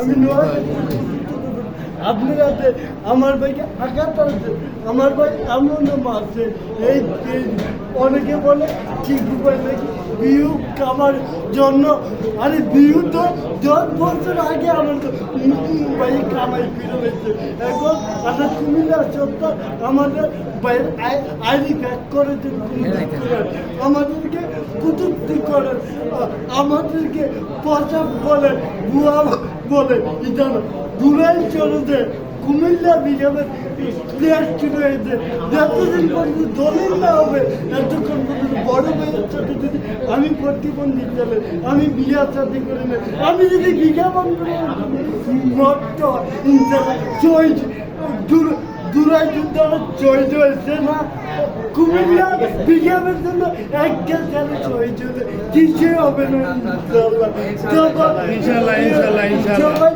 আমি আপনারা আমার ভাইকে আঘাত করেছে, আমার ভাই এমন মারছে এই অনেকে বলে ঠিক নাকি বিহু খাবার জন্য। আরে বিহু তো 10 বছর আগে আমার ভাই কামাই ফিরে হয়েছে। এখন একটা কুমিল্লা সত্য আমাদের ভাইয়ের আইডি কার্ড করেছেন, আমাদেরকে কুতুক্তি করেন, আমাদেরকে পচা বলেন, বুয়া বলে জানো দূরাই চলেছে। কুমিল্লা বিজেপি প্লেয়ার শুরু হয়েছে, যতদিন পর্যন্ত দলিল না হবে এতক্ষণ পর্যন্ত বড় ভাইয়ের সাথে যদি আমি প্রতিবন্ধী চলে আমি বিয়ার সাথে করে নেই, আমি যদি বিজ্ঞাপন মত জয় দূরাই যুদ্ধ জয় হয়েছে না কুমিল্লা বিজ্ঞাপনের জন্য একটা খেলে জয় চলে কিছুই হবে না। ইনশাল্লাহ ইনশাল্লাহ ইনশাল্লাহ সবাই